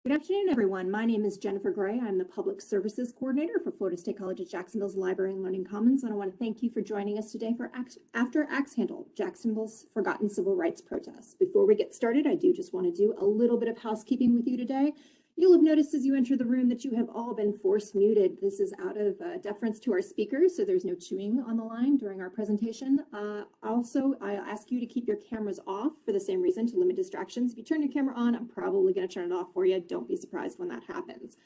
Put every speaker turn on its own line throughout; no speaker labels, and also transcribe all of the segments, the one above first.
Good afternoon, everyone. My name is Jennifer Gray. I'm the Public Services Coordinator for Florida State College at Jacksonville's Library and Learning Commons, and I want to thank you for joining us today for After Axe Handle, Jacksonville's Forgotten Civil Rights Protests. Before we get started, I do just want to do a little bit of housekeeping with you today. You'll have noticed as you enter the room that you have all been force muted. This is out of deference to our speakers, so there's no chewing on the line during our presentation. Also, I ask you to keep your cameras off for the same reason, to limit distractions. If you turn your camera on, I'm probably going to turn it off for you. Don't be surprised when that happens.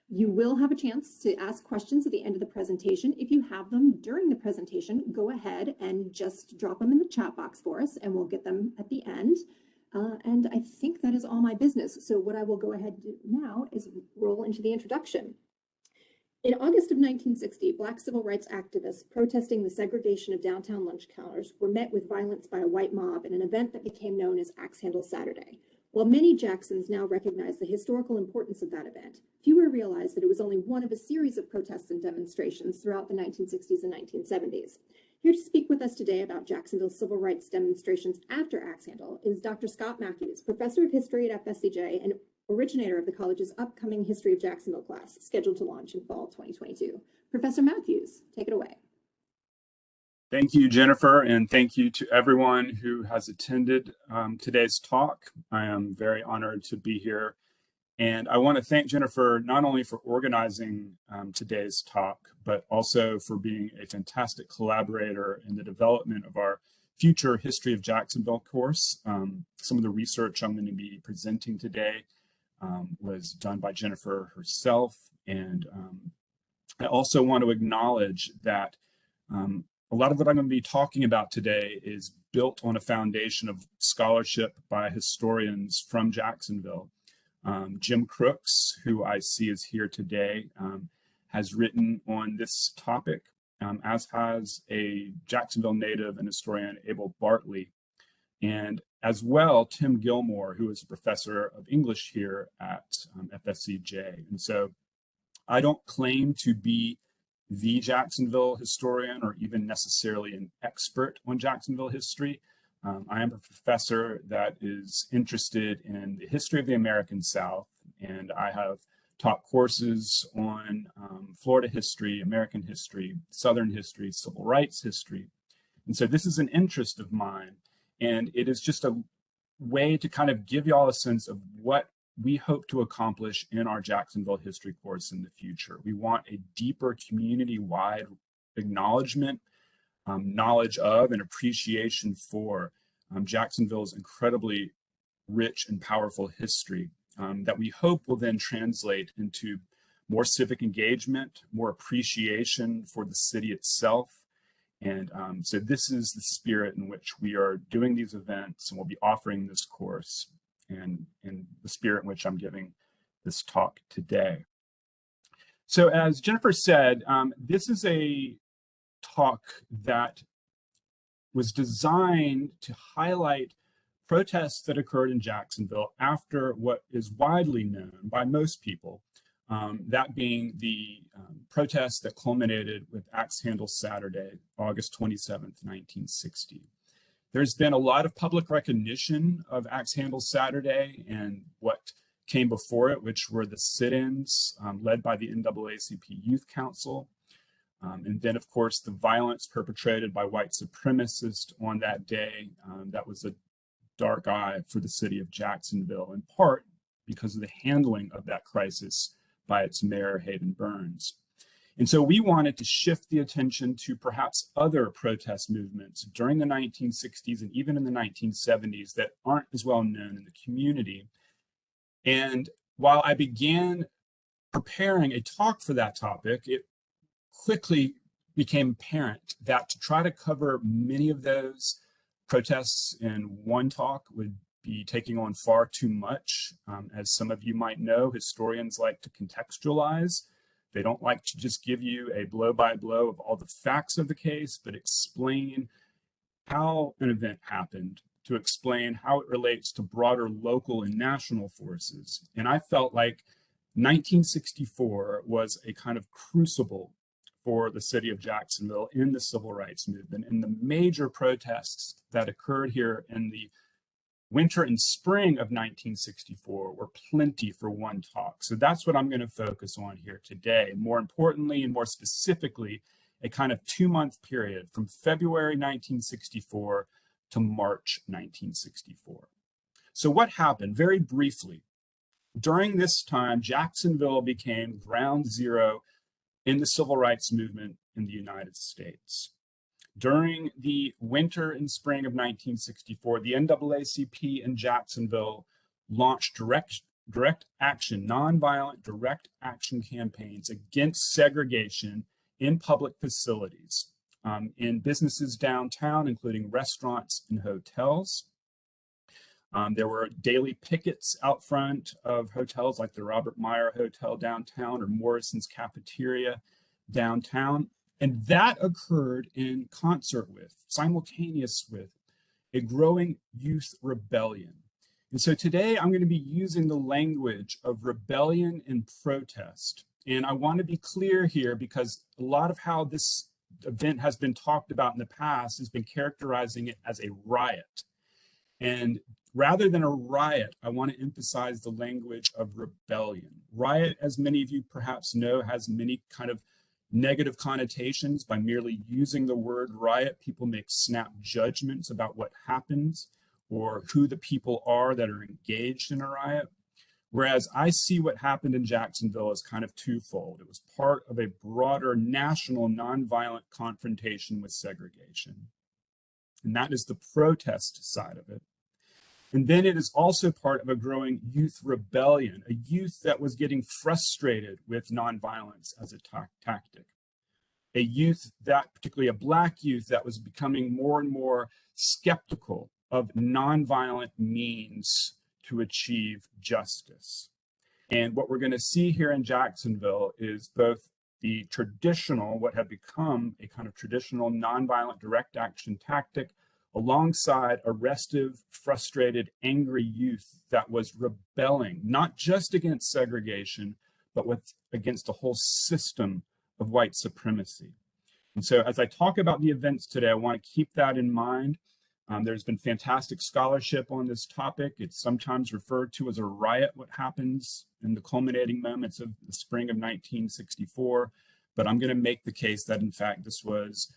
You will have a chance to ask questions at the end of the presentation. If you have them during the presentation, go ahead and just drop them in the chat box for us, and we'll get them at the end. And I think that is all my business. So what I will go ahead and do now is roll into the introduction. In August of 1960, Black civil rights activists protesting the segregation of downtown lunch counters were met with violence by a white mob in an event that became known as Axe Handle Saturday. While many Jacksons now recognize the historical importance of that event, fewer realize that it was only one of a series of protests and demonstrations throughout the 1960s and 1970s. Here to speak with us today about Jacksonville's civil rights demonstrations after Axe Handle is Dr. Scott Matthews, professor of history at FSCJ and originator of the college's upcoming History of Jacksonville class, scheduled to launch in fall 2022. Professor Matthews, take it away.
Thank you, Jennifer, and thank you to everyone who has attended today's talk. I am very honored to be here. And I want to thank Jennifer not only for organizing today's talk, but also for being a fantastic collaborator in the development of our future History of Jacksonville course. Some of the research I'm going to be presenting today was done by Jennifer herself. And I also want to acknowledge that a lot of what I'm going to be talking about today is built on a foundation of scholarship by historians from Jacksonville. Jim Crooks, who I see is here today, has written on this topic, as has a Jacksonville native and historian, Abel Bartley, and as well, Tim Gilmore, who is a professor of English here at FSCJ. And so I don't claim to be the Jacksonville historian or even necessarily an expert on Jacksonville history. I am a professor that is interested in the history of the American South, and I have taught courses on Florida history, American history, Southern history, civil rights history. And so this is an interest of mine, and it is just a way to kind of give y'all a sense of what we hope to accomplish in our Jacksonville history course in the future. We want a deeper community-wide acknowledgement, knowledge of, and appreciation for Jacksonville's incredibly rich and powerful history that we hope will then translate into more civic engagement, more appreciation for the city itself. And so this is the spirit in which we are doing these events, and we'll be offering this course, and the spirit in which I'm giving this talk today. So as Jennifer said, this is a talk that was designed to highlight protests that occurred in Jacksonville after what is widely known by most people, that being the protest that culminated with Axe Handle Saturday, August 27th, 1960. There's been a lot of public recognition of Axe Handle Saturday and what came before it, which were the sit-ins led by the NAACP Youth Council. And then, of course, the violence perpetrated by white supremacists on that day. That was a dark eye for the city of Jacksonville, in part because of the handling of that crisis by its mayor, Haydon Burns. And so we wanted to shift the attention to perhaps other protest movements during the 1960s and even in the 1970s that aren't as well known in the community. And while I began preparing a talk for that topic, it quickly became apparent that to try to cover many of those protests in one talk would be taking on far too much. As some of you might know, historians like to contextualize. They don't like to just give you a blow-by-blow of all the facts of the case, but explain how an event happened, to explain how it relates to broader local and national forces. And I felt like 1964 was a kind of crucible for the city of Jacksonville in the civil rights movement, and the major protests that occurred here in the winter and spring of 1964 were plenty for one talk. So that's what I'm going to focus on here today. More importantly and more specifically, a kind of 2-month period from February 1964 to March 1964. So what happened? Very briefly, during this time, Jacksonville became ground zero in the civil rights movement in the United States. During the winter and spring of 1964, the NAACP in Jacksonville launched direct action, nonviolent direct action campaigns against segregation in public facilities, in businesses downtown, including restaurants and hotels. There were daily pickets out front of hotels like the Robert Meyer Hotel downtown or Morrison's Cafeteria downtown. And that occurred in concert with, simultaneous with, a growing youth rebellion. And so today I'm going to be using the language of rebellion and protest. And I want to be clear here because a lot of how this event has been talked about in the past has been characterizing it as a riot. And rather than a riot, I want to emphasize the language of rebellion. Riot, as many of you perhaps know, has many kind of negative connotations. By merely using the word riot, people make snap judgments about what happens or who the people are that are engaged in a riot. Whereas I see what happened in Jacksonville as kind of twofold. It was part of a broader national nonviolent confrontation with segregation. And that is the protest side of it. And then it is also part of a growing youth rebellion, a youth that was getting frustrated with nonviolence as a tactic. A youth that, particularly a Black youth, that was becoming more and more skeptical of nonviolent means to achieve justice. And what we're going to see here in Jacksonville is both the traditional, what had become a kind of traditional nonviolent direct action tactic, alongside a restive, frustrated, angry youth that was rebelling, not just against segregation, but against a whole system of white supremacy. And so as I talk about the events today, I want to keep that in mind. There's been fantastic scholarship on this topic. It's sometimes referred to as a riot, what happens in the culminating moments of the spring of 1964. But I'm going to make the case that, in fact, this was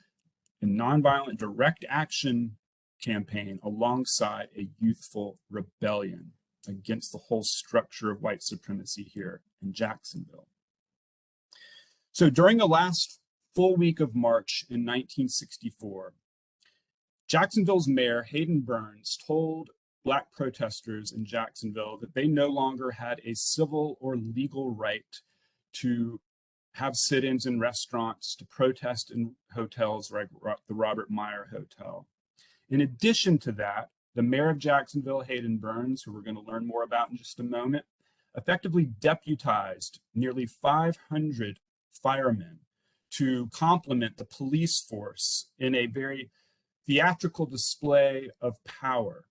a nonviolent direct action campaign alongside a youthful rebellion against the whole structure of white supremacy here in Jacksonville. So during the last full week of March in 1964, Jacksonville's mayor, Haydon Burns, told Black protesters in Jacksonville that they no longer had a civil or legal right to have sit-ins in restaurants, to protest in hotels like the Robert Meyer Hotel. In addition to that, the mayor of Jacksonville, Haydon Burns, who we're going to learn more about in just a moment, effectively deputized nearly 500 firemen to complement the police force in a very theatrical display of power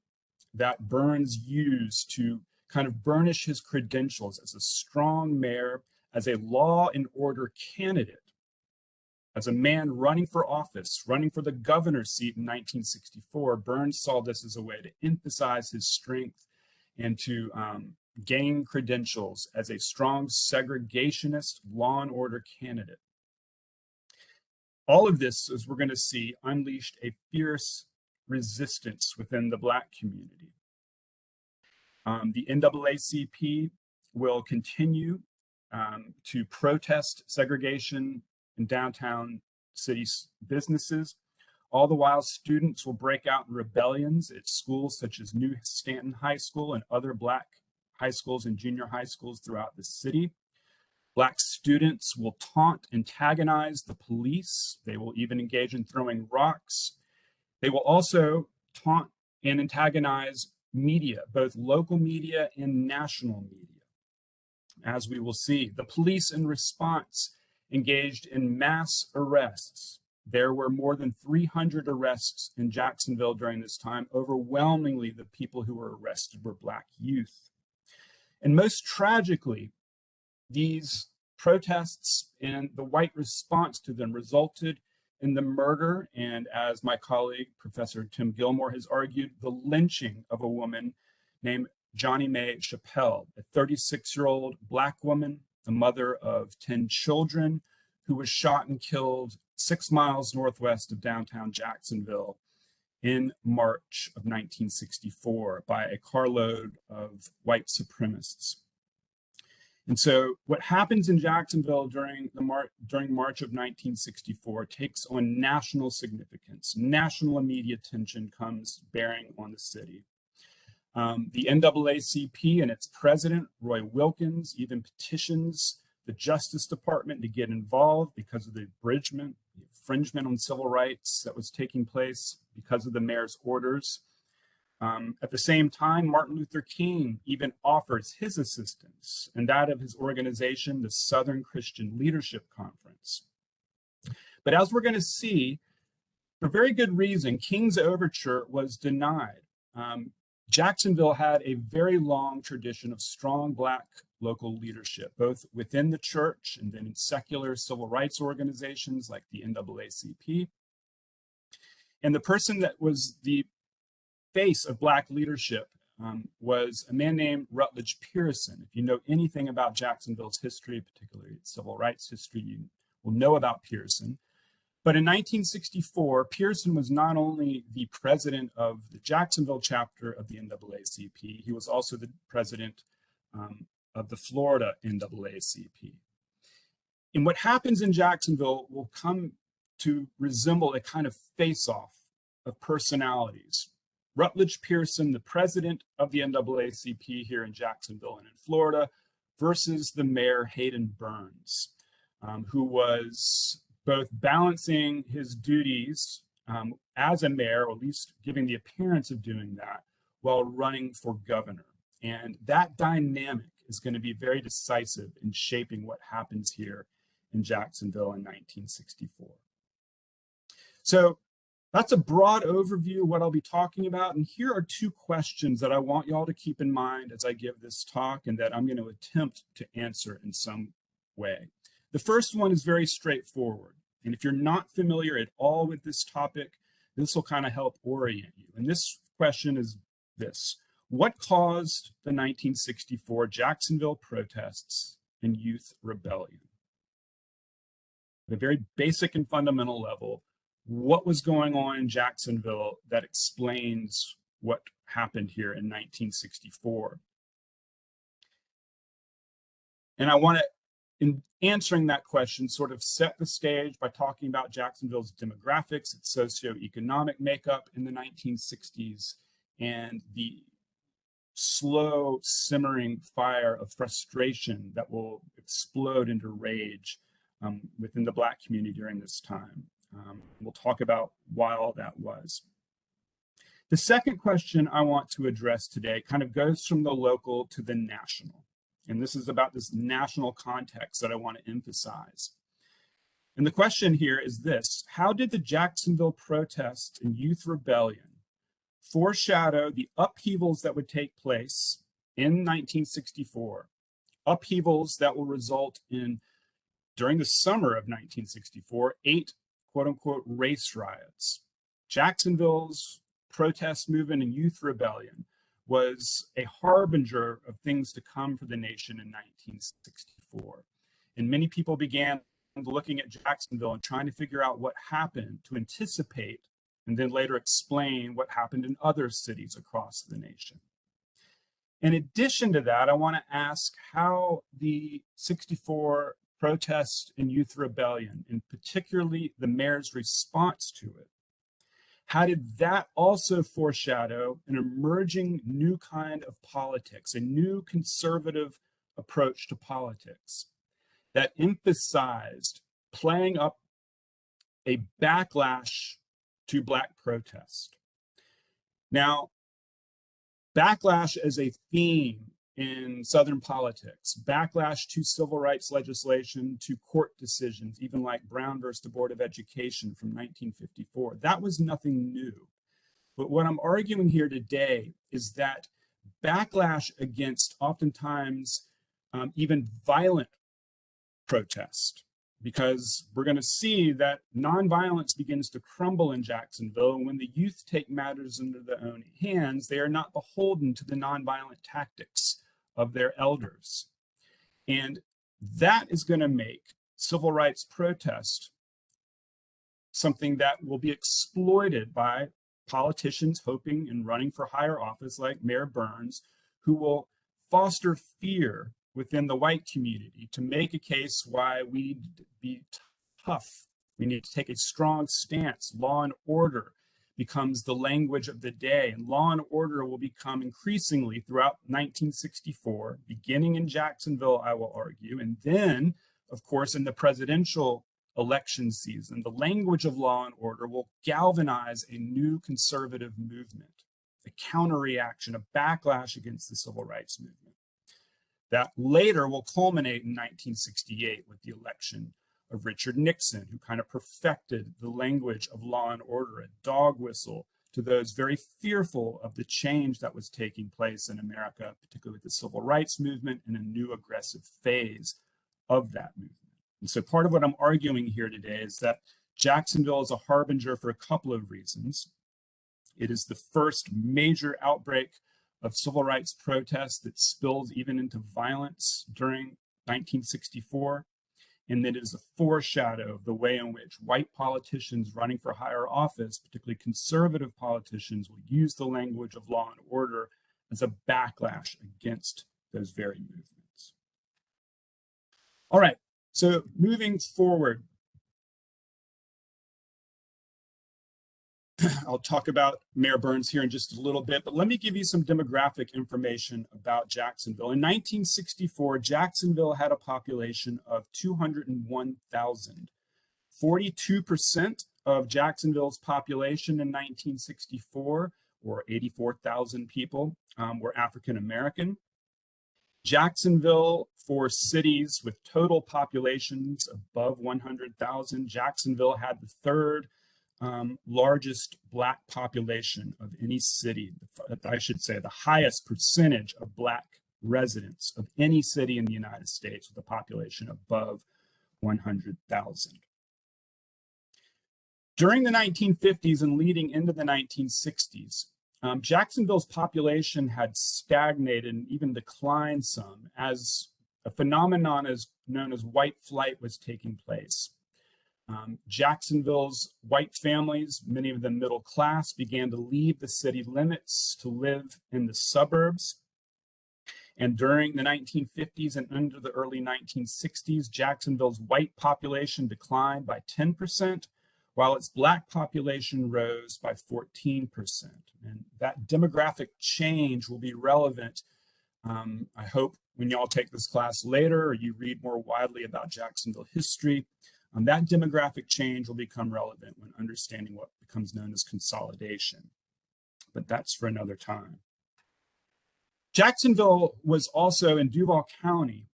that Burns used to kind of burnish his credentials as a strong mayor, as a law and order candidate, as a man running for office, running for the governor's seat in 1964. Burns saw this as a way to emphasize his strength and to gain credentials as a strong segregationist law and order candidate. All of this, as we're going to see, unleashed a fierce resistance within the Black community. The NAACP will continue to protest segregation in downtown city businesses. All the while, students will break out in rebellions at schools such as New Stanton High School and other Black high schools and junior high schools throughout the city. Black students will taunt, antagonize the police. They will even engage in throwing rocks. They will also taunt and antagonize media, both local media and national media. As we will see, the police in response engaged in mass arrests. There were more than 300 arrests in Jacksonville during this time. Overwhelmingly, the people who were arrested were Black youth. And most tragically, these protests and the white response to them resulted in the murder, and as my colleague, Professor Tim Gilmore, has argued, the lynching of a woman named Johnnie Mae Chappell, a 36-year-old Black woman, the mother of 10 children, who was shot and killed 6 miles northwest of downtown Jacksonville in March of 1964 by a carload of white supremacists. And so what happens in Jacksonville during March of 1964 takes on national significance. National media attention comes bearing on the city. The NAACP and its president, Roy Wilkins, even petitions the Justice Department to get involved because of the infringement on civil rights that was taking place because of the mayor's orders. At the same time, Martin Luther King even offers his assistance and that of his organization, the Southern Christian Leadership Conference. But as we're going to see, for very good reason, King's overture was denied. Jacksonville had a very long tradition of strong Black local leadership, both within the church and then in secular civil rights organizations like the NAACP. And the person that was the face of Black leadership was a man named Rutledge Pearson. If you know anything about Jacksonville's history, particularly its civil rights history, you will know about Pearson. But in 1964, Pearson was not only the president of the Jacksonville chapter of the NAACP, he was also the president of the Florida NAACP. And what happens in Jacksonville will come to resemble a kind of face-off of personalities. Rutledge Pearson, the president of the NAACP here in Jacksonville and in Florida, versus the mayor, Haydon Burns, who was both balancing his duties as a mayor, or at least giving the appearance of doing that, while running for governor. And that dynamic is going to be very decisive in shaping what happens here in Jacksonville in 1964. So that's a broad overview of what I'll be talking about. And here are 2 questions that I want y'all to keep in mind as I give this talk and that I'm going to attempt to answer in some way. The first one is very straightforward. And if you're not familiar at all with this topic, this will kind of help orient you. And this question is this: what caused the 1964 Jacksonville protests and youth rebellion? At a very basic and fundamental level, what was going on in Jacksonville that explains what happened here in 1964? And I want to, in answering that question, sort of set the stage by talking about Jacksonville's demographics, its socioeconomic makeup in the 1960s, and the slow simmering fire of frustration that will explode into rage within the Black community during this time. We'll talk about why all that was. The second question I want to address today kind of goes from the local to the national. And this is about this national context that I want to emphasize. And the question here is this: how did the Jacksonville protests and youth rebellion foreshadow the upheavals that would take place in 1964, upheavals that will result in, during the summer of 1964, 8 quote-unquote race riots? Jacksonville's protest movement and youth rebellion was a harbinger of things to come for the nation in 1964. And many people began looking at Jacksonville and trying to figure out what happened to anticipate and then later explain what happened in other cities across the nation. In addition to that, I want to ask how the 64 protest and youth rebellion, and particularly the mayor's response to it, how did that also foreshadow an emerging new kind of politics, a new conservative approach to politics that emphasized playing up a backlash to Black protest? Now, backlash as a theme in Southern politics, backlash to civil rights legislation, to court decisions, even like Brown versus the Board of Education from 1954. That was nothing new. But what I'm arguing here today is that backlash against oftentimes even violent protest, because we're going to see that nonviolence begins to crumble in Jacksonville. And when the youth take matters into their own hands, they are not beholden to the nonviolent tactics of their elders. And that is going to make civil rights protest something that will be exploited by politicians hoping and running for higher office like Mayor Burns, who will foster fear within the white community to make a case why we need to be tough. We need to take a strong stance. Law and order becomes the language of the day, and law and order will become increasingly throughout 1964, beginning in Jacksonville, I will argue, and then, of course, in the presidential election season, the language of law and order will galvanize a new conservative movement, a counter-reaction, a backlash against the civil rights movement. That later will culminate in 1968 with the election of Richard Nixon, who kind of perfected the language of law and order, a dog whistle to those very fearful of the change that was taking place in America, particularly with the civil rights movement and a new aggressive phase of that movement. And so part of what I'm arguing here today is that Jacksonville is a harbinger for a couple of reasons. It is the first major outbreak of civil rights protests that spilled even into violence during 1964. And that is a foreshadow of the way in which white politicians running for higher office, particularly conservative politicians, will use the language of law and order as a backlash against those very movements. All right, so moving forward, I'll talk about Mayor Burns here in just a little bit, but let me give you some demographic information about Jacksonville. In 1964, Jacksonville had a population of 201,000. 42% of Jacksonville's population in 1964, or 84,000 people, were African American. Jacksonville, for cities with total populations above 100,000, Jacksonville had the third largest Black population of any city. I should say the highest percentage of Black residents of any city in the United States with a population above 100,000. During the 1950s and leading into the 1960s, Jacksonville's population had stagnated and even declined some as a phenomenon known as white flight was taking place. Jacksonville's white families, many of them middle class, began to leave the city limits to live in the suburbs. And during the 1950s and into the early 1960s, Jacksonville's white population declined by 10%, while its Black population rose by 14%. And that demographic change will be relevant, I hope, when y'all take this class later or you read more widely about Jacksonville history. That demographic change will become relevant when understanding what becomes known as consolidation. But that's for another time. Jacksonville was also in Duval County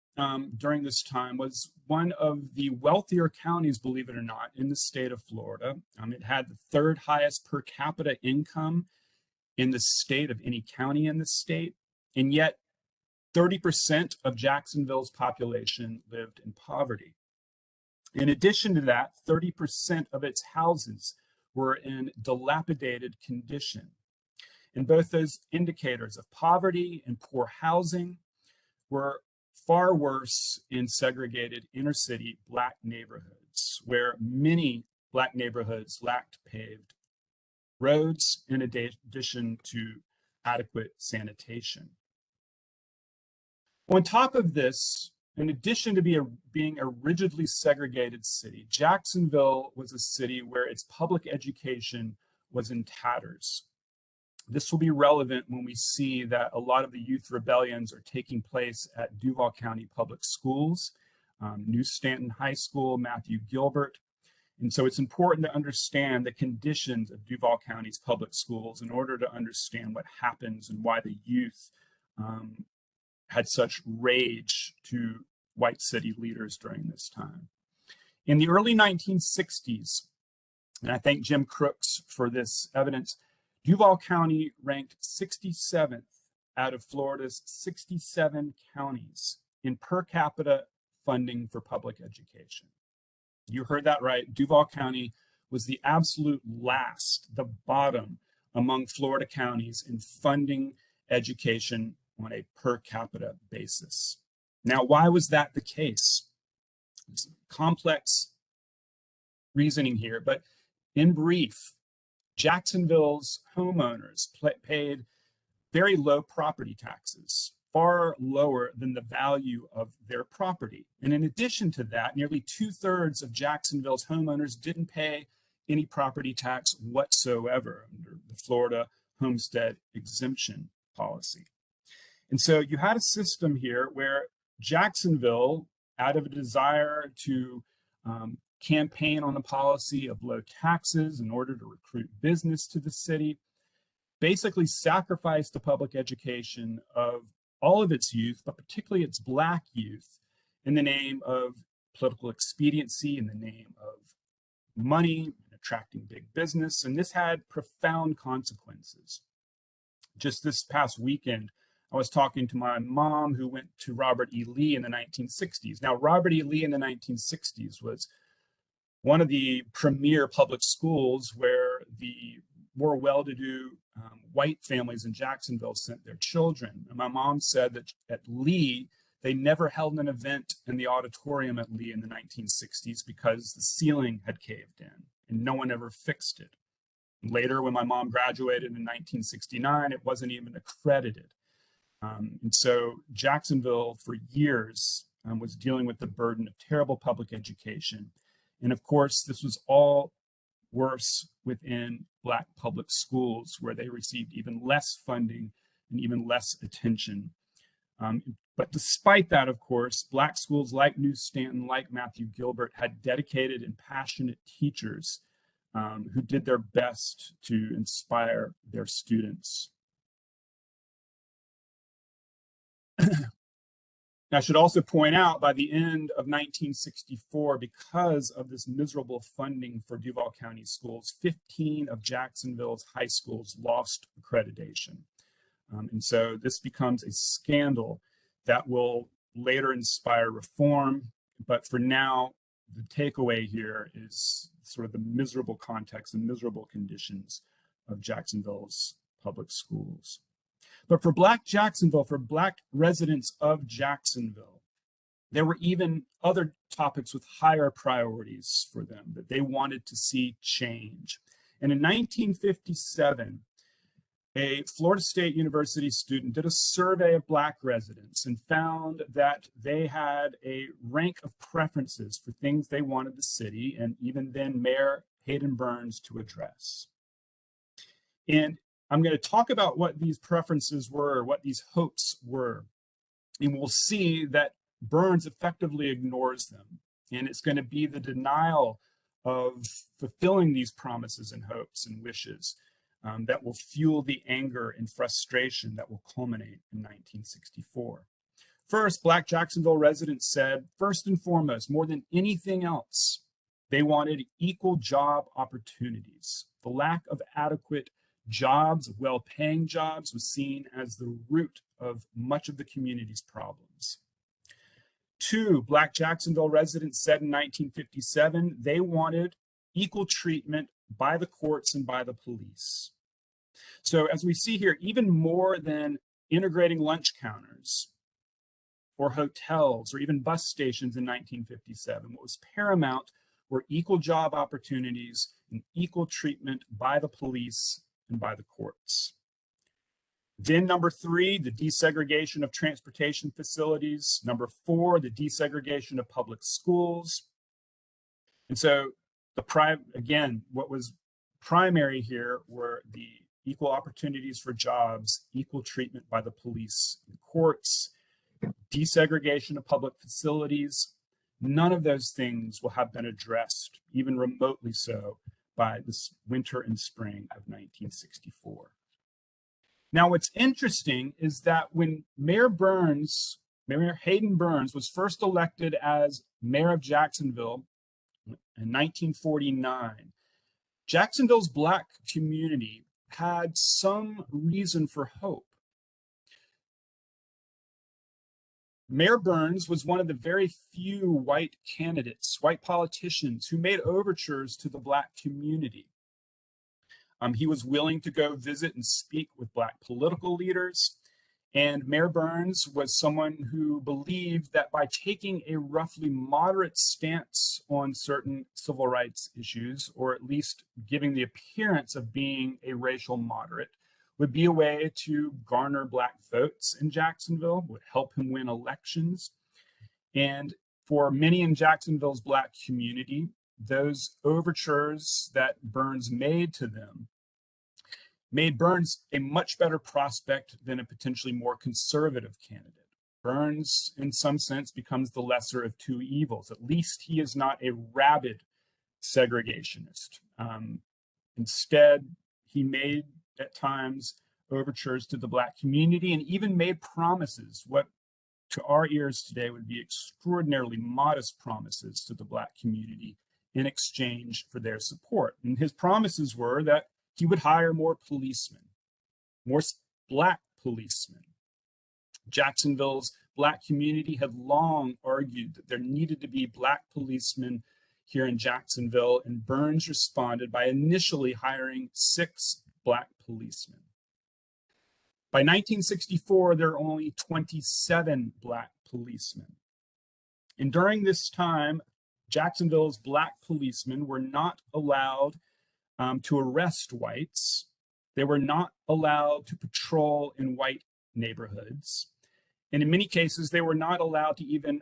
during this time, was one of the wealthier counties, believe it or not, in the state of Florida. It had the third highest per capita income in the state of any county in the state. And yet 30% of Jacksonville's population lived in poverty. In addition to that, 30% of its houses were in dilapidated condition. And both those indicators of poverty and poor housing were far worse in segregated inner city Black neighborhoods, where many Black neighborhoods lacked paved roads in addition to adequate sanitation. On top of this, in addition to being a rigidly segregated city, Jacksonville was a city where its public education was in tatters. This will be relevant when we see that a lot of the youth rebellions are taking place at Duval County Public Schools, New Stanton High School, Matthew Gilbert. And so it's important to understand the conditions of Duval County's public schools in order to understand what happens and why the youth had such rage to white city leaders during this time. In the early 1960s, and I thank Jim Crooks for this evidence, Duval County ranked 67th out of Florida's 67 counties in per capita funding for public education. You heard that right. Duval County was the absolute last, the bottom among Florida counties in funding education on a per capita basis. Now, why was that the case? It's complex reasoning here, but in brief, Jacksonville's homeowners paid very low property taxes, far lower than the value of their property. And in addition to that, nearly 2/3 of Jacksonville's homeowners didn't pay any property tax whatsoever under the Florida homestead exemption policy. And so you had a system here where Jacksonville, out of a desire to campaign on the policy of low taxes in order to recruit business to the city, basically sacrificed the public education of all of its youth, but particularly its Black youth, in the name of political expediency, in the name of money, attracting big business. And this had profound consequences. Just this past weekend, I was talking to my mom, who went to Robert E. Lee in the 1960s. Now, Robert E. Lee in the 1960s was one of the premier public schools where the more well-to-do white families in Jacksonville sent their children. And my mom said that at Lee, they never held an event in the auditorium at Lee in the 1960s because the ceiling had caved in and no one ever fixed it. Later, when my mom graduated in 1969, it wasn't even accredited. And so Jacksonville, for years, was dealing with the burden of terrible public education. And of course, this was all worse within Black public schools, where they received even less funding and even less attention. But despite that, of course, Black schools like New Stanton, like Matthew Gilbert, had dedicated and passionate teachers who did their best to inspire their students. I should also point out, by the end of 1964, because of this miserable funding for Duval County schools, 15 of Jacksonville's high schools lost accreditation. And so this becomes a scandal that will later inspire reform. But for now, the takeaway here is sort of the miserable context and miserable conditions of Jacksonville's public schools. But for Black Jacksonville, for Black residents of Jacksonville, there were even other topics with higher priorities for them that they wanted to see change. And in 1957, a Florida State University student did a survey of Black residents and found that they had a rank of preferences for things they wanted the city and even then Mayor Haydon Burns to address. And I'm going to talk about what these preferences were, what these hopes were, and we'll see that Burns effectively ignores them. And it's going to be the denial of fulfilling these promises and hopes and wishes that will fuel the anger and frustration that will culminate in 1964. First, Black Jacksonville residents said, first and foremost, more than anything else, they wanted equal job opportunities. The lack of adequate jobs, well-paying jobs, was seen as the root of much of the community's problems. Two, Black Jacksonville residents said in 1957 they wanted equal treatment by the courts and by the police. So as we see here, even more than integrating lunch counters or hotels or even bus stations in 1957, what was paramount were equal job opportunities and equal treatment by the police and by the courts. Then number three, the desegregation of transportation facilities. Number four, the desegregation of public schools. And so again, what was primary here were the equal opportunities for jobs, equal treatment by the police and courts, desegregation of public facilities. None of those things will have been addressed, even remotely so, by this winter and spring of 1964. Now, what's interesting is that when Mayor Haydon Burns was first elected as mayor of Jacksonville in 1949, Jacksonville's Black community had some reason for hope. Mayor Burns was one of the very few white candidates, white politicians who made overtures to the Black community. He was willing to go visit and speak with Black political leaders. And Mayor Burns was someone who believed that by taking a roughly moderate stance on certain civil rights issues, or at least giving the appearance of being a racial moderate, would be a way to garner Black votes in Jacksonville, would help him win elections. And for many in Jacksonville's Black community, those overtures that Burns made to them made Burns a much better prospect than a potentially more conservative candidate. Burns, in some sense, becomes the lesser of two evils. At least he is not a rabid segregationist. Instead, he made, at times, overtures to the Black community and even made promises, what to our ears today would be extraordinarily modest promises to the Black community in exchange for their support. And his promises were that he would hire more policemen, more Black policemen. Jacksonville's Black community had long argued that there needed to be Black policemen here in Jacksonville, and Burns responded by initially hiring 6 Black policemen. By 1964, there are only 27 Black policemen. And during this time, Jacksonville's Black policemen were not allowed to arrest whites. They were not allowed to patrol in white neighborhoods. And in many cases, they were not allowed to even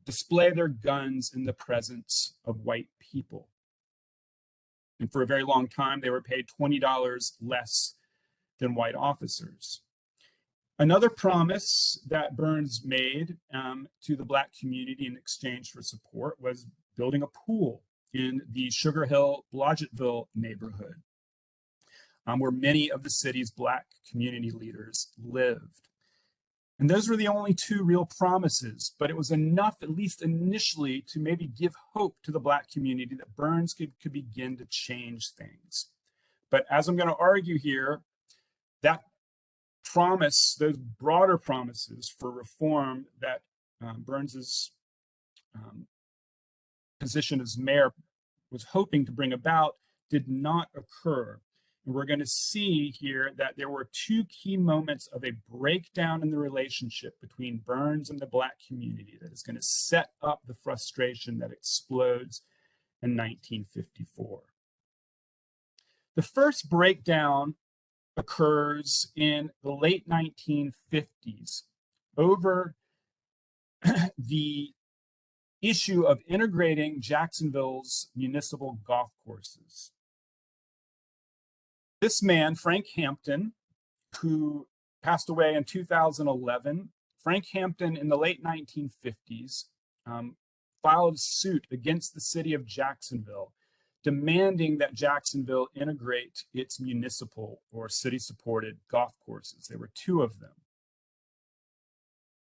display their guns in the presence of white people. And for a very long time, they were paid $20 less than white officers. Another promise that Burns made to the Black community in exchange for support was building a pool in the Sugar Hill, Blodgettville neighborhood, where many of the city's Black community leaders lived. And those were the only 2 real promises, but it was enough, at least initially, to maybe give hope to the Black community that Burns could begin to change things. But as I'm going to argue here, that promise, those broader promises for reform that Burns's position as mayor was hoping to bring about did not occur. And we're going to see here that there were 2 key moments of a breakdown in the relationship between Burns and the Black community that is going to set up the frustration that explodes in 1954. The first breakdown occurs in the late 1950s over the issue of integrating Jacksonville's municipal golf courses. This man, Frank Hampton, who passed away in 2011, Frank Hampton in the late 1950s filed suit against the city of Jacksonville, demanding that Jacksonville integrate its municipal or city-supported golf courses. There were 2 of them.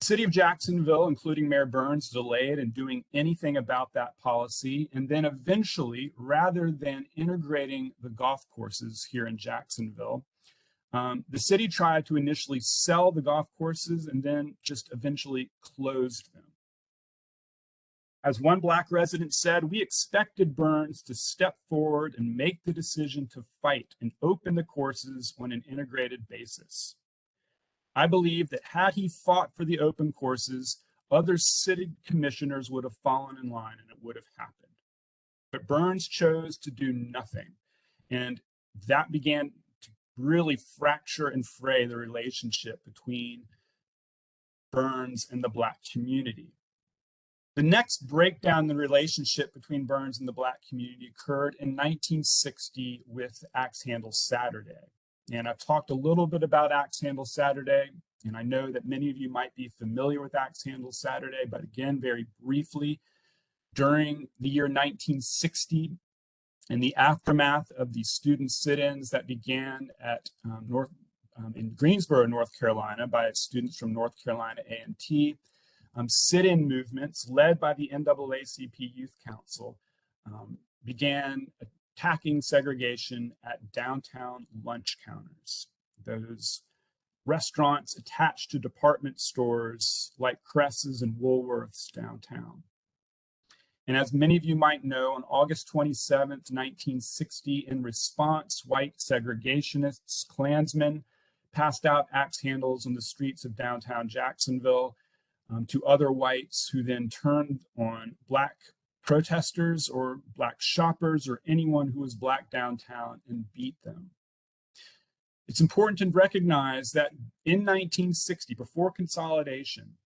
The city of Jacksonville, including Mayor Burns, delayed in doing anything about that policy. And then eventually, rather than integrating the golf courses here in Jacksonville, the city tried to initially sell the golf courses and then just eventually closed them. As one Black resident said, we expected Burns to step forward and make the decision to fight and open the courses on an integrated basis. I believe that had he fought for the open courses, other city commissioners would have fallen in line and it would have happened. But Burns chose to do nothing. And that began to really fracture and fray the relationship between Burns and the Black community. The next breakdown in the relationship between Burns and the Black community occurred in 1960 with Axe Handle Saturday. And I've talked a little bit about Axe Handle Saturday, and I know that many of you might be familiar with Axe Handle Saturday, but again, very briefly, during the year 1960, in the aftermath of the student sit-ins that began at in Greensboro, North Carolina, by students from North Carolina A&T, sit-in movements led by the NAACP Youth Council began attacking segregation at downtown lunch counters. Those restaurants attached to department stores like Cress's and Woolworth's downtown. And as many of you might know, on August 27th, 1960, in response, white segregationists, Klansmen, passed out axe handles on the streets of downtown Jacksonville to other whites, who then turned on Black protesters or Black shoppers or anyone who was Black downtown and beat them. It's important to recognize that in 1960, before consolidation,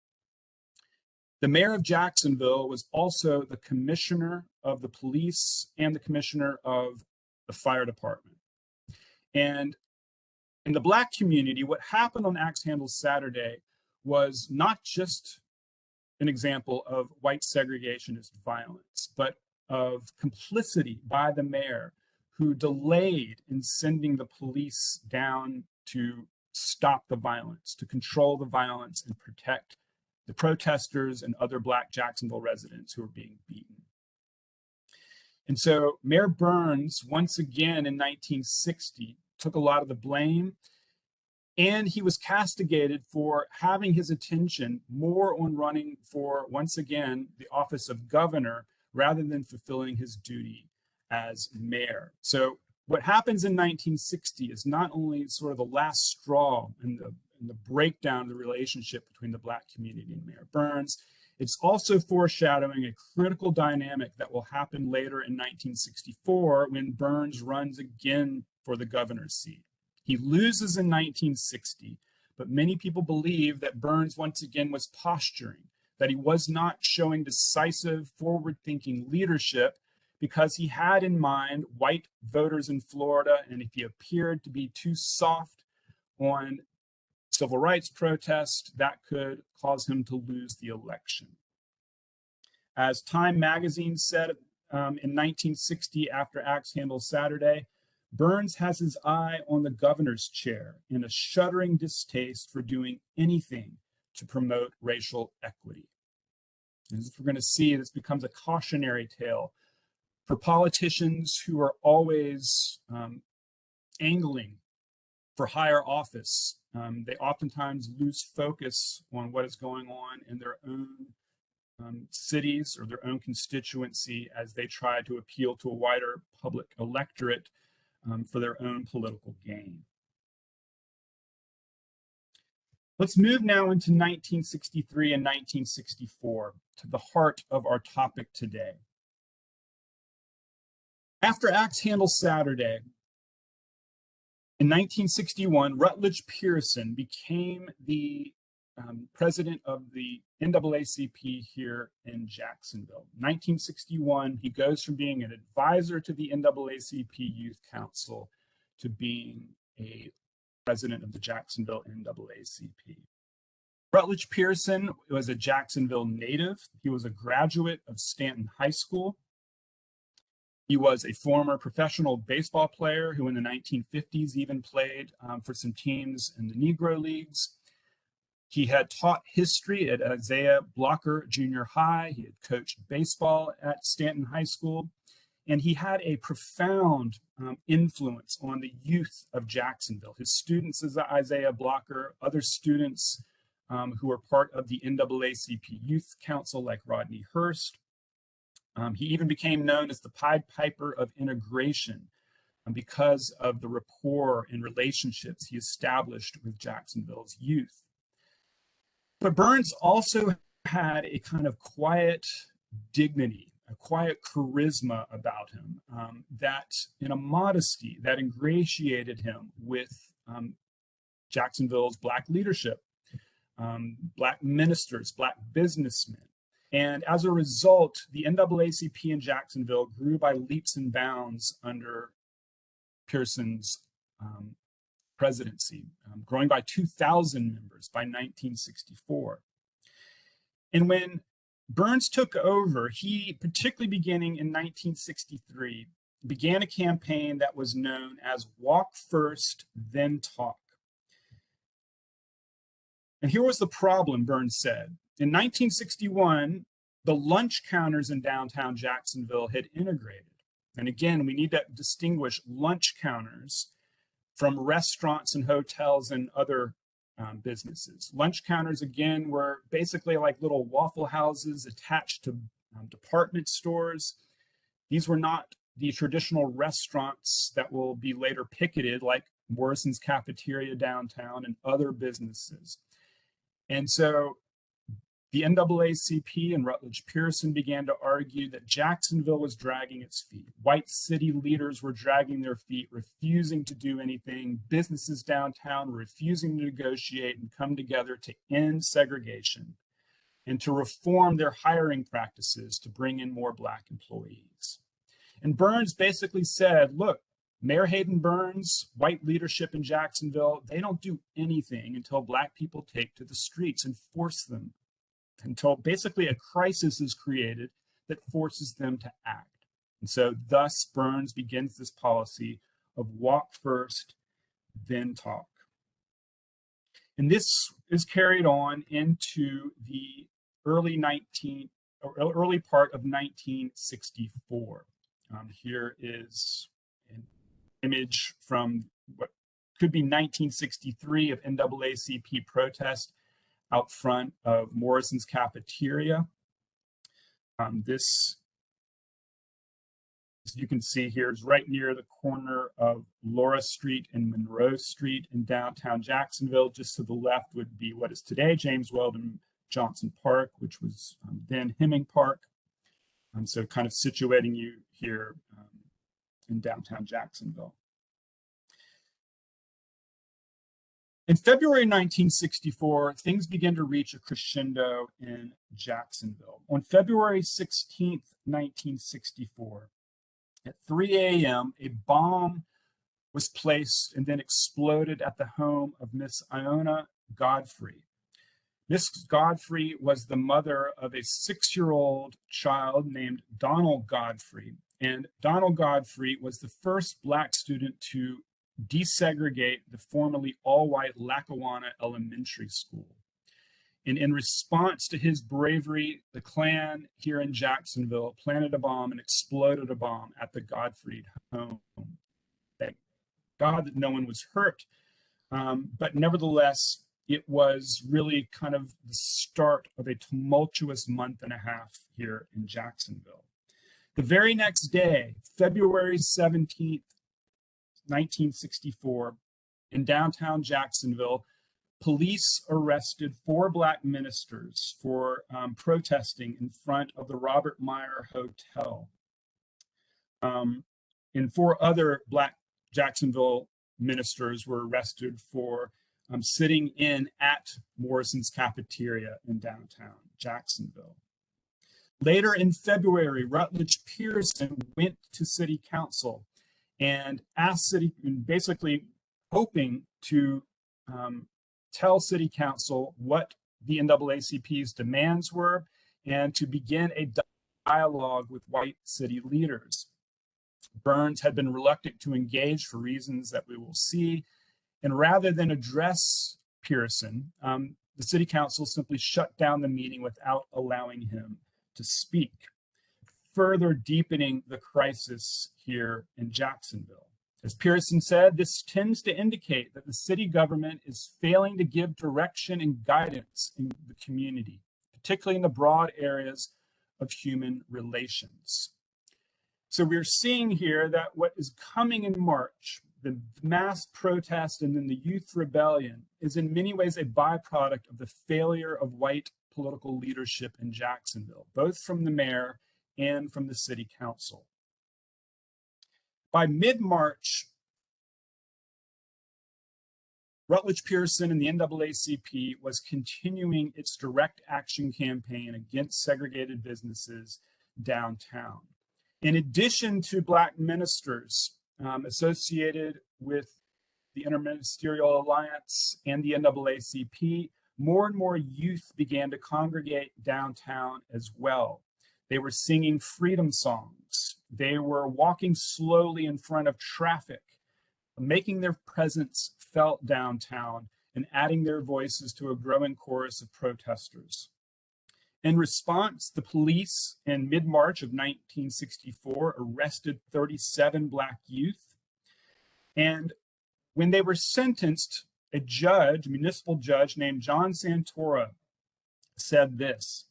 the mayor of Jacksonville was also the commissioner of the police and the commissioner of the fire department. And in the Black community, what happened on Axe Handle Saturday was not just an example of white segregationist violence, but of complicity by the mayor, who delayed in sending the police down to stop the violence, to control the violence and protect the protesters and other Black Jacksonville residents who were being beaten. And so Mayor Burns, once again in 1960, took a lot of the blame, and he was castigated for having his attention more on running for, once again, the office of governor rather than fulfilling his duty as mayor. So what happens in 1960 is not only sort of the last straw in the breakdown of the relationship between the Black community and Mayor Burns, it's also foreshadowing a critical dynamic that will happen later in 1964 when Burns runs again for the governor's seat. He loses in 1960, but many people believe that Burns once again was posturing, that he was not showing decisive, forward-thinking leadership because he had in mind white voters in Florida, and if he appeared to be too soft on civil rights protest, that could cause him to lose the election. As Time magazine said in 1960, after Axe Handle Saturday, Burns has his eye on the governor's chair in a shuddering distaste for doing anything to promote racial equity. As we're going to see, this becomes a cautionary tale for politicians who are always angling for higher office. They oftentimes lose focus on what is going on in their own cities or their own constituency as they try to appeal to a wider public electorate for their own political gain. Let's move now into 1963 and 1964, to the heart of our topic today. After Axe Handle Saturday, in 1961, Rutledge Pearson became the president of the NAACP here in Jacksonville. 1961, he goes from being an advisor to the NAACP Youth Council to being a president of the Jacksonville NAACP. Rutledge Pearson was a Jacksonville native. He was a graduate of Stanton High School. He was a former professional baseball player who in the 1950s even played for some teams in the Negro Leagues. He had taught history at Isaiah Blocker Junior High. He had coached baseball at Stanton High School. And he had a profound influence on the youth of Jacksonville. His students as Isaiah Blocker, other students who were part of the NAACP Youth Council like Rodney Hurst. He even became known as the Pied Piper of integration because of the rapport and relationships he established with Jacksonville's youth. But Burns also had a kind of quiet dignity, a quiet charisma about him, that in a modesty that ingratiated him with Jacksonville's Black leadership, Black ministers, Black businessmen. And as a result, the NAACP in Jacksonville grew by leaps and bounds under Pearson's presidency, growing by 2,000 members by 1964. And when Burns took over, he, particularly beginning in 1963, began a campaign that was known as Walk First, Then Talk. And here was the problem, Burns said. In 1961, the lunch counters in downtown Jacksonville had integrated. And again, we need to distinguish lunch counters from restaurants and hotels and other businesses. Lunch counters, again, were basically like little Waffle Houses attached to department stores. These were not the traditional restaurants that will be later picketed, like Morrison's Cafeteria downtown and other businesses. And so the NAACP and Rutledge Pearson began to argue that Jacksonville was dragging its feet. White city leaders were dragging their feet, refusing to do anything. Businesses downtown were refusing to negotiate and come together to end segregation and to reform their hiring practices to bring in more Black employees. And Burns basically said, look, Mayor Haydon Burns, white leadership in Jacksonville, they don't do anything until Black people take to the streets and force them, until basically a crisis is created that forces them to act. And so thus Burns begins this policy of walk first, then talk. And this is carried on into the early part of 1964. Here is an image from what could be 1963 of NAACP protest out front of Morrison's Cafeteria. This, as you can see here, is right near the corner of Laura Street and Monroe Street in downtown Jacksonville. Just to the left would be what is today James Weldon Johnson Park, which was then Hemming Park. So kind of situating you here in downtown Jacksonville. In February 1964, things began to reach a crescendo in Jacksonville. On February 16th, 1964, at 3 a.m., a bomb was placed and then exploded at the home of Miss Iona Godfrey. Miss Godfrey was the mother of a 6-year-old child named Donald Godfrey. And Donald Godfrey was the first Black student to desegregate the formerly all-white Lackawanna Elementary School. And in response to his bravery, the Klan here in Jacksonville planted a bomb and exploded a bomb at the Godfrey home. Thank God that no one was hurt, but nevertheless, it was really kind of the start of a tumultuous month and a half here in Jacksonville. The very next day, February 17th, 1964, in downtown Jacksonville, police arrested 4 Black ministers for protesting in front of the Robert Meyer Hotel. And 4 other Black Jacksonville ministers were arrested for sitting in at Morrison's Cafeteria in downtown Jacksonville. Later in February, Rutledge Pearson went to City Council and asked basically hoping to tell City Council what the NAACP's demands were and to begin a dialogue with white city leaders. Burns had been reluctant to engage for reasons that we will see, and rather than address Pearson, the City Council simply shut down the meeting without allowing him to speak, further deepening the crisis here in Jacksonville. As Pearson said, this tends to indicate that the city government is failing to give direction and guidance in the community, particularly in the broad areas of human relations. So we're seeing here that what is coming in March, the mass protest and then the youth rebellion, is in many ways a byproduct of the failure of white political leadership in Jacksonville, both from the mayor and from the city council. By mid-March, Rutledge Pearson and the NAACP was continuing its direct action campaign against segregated businesses downtown. In addition to Black ministers associated with the Interministerial Alliance and the NAACP, more and more youth began to congregate downtown as well. They were singing freedom songs. They were walking slowly in front of traffic, making their presence felt downtown and adding their voices to a growing chorus of protesters. In response, the police in mid-March of 1964 arrested 37 Black youth. And when they were sentenced, a judge, municipal judge named John Santora, said this: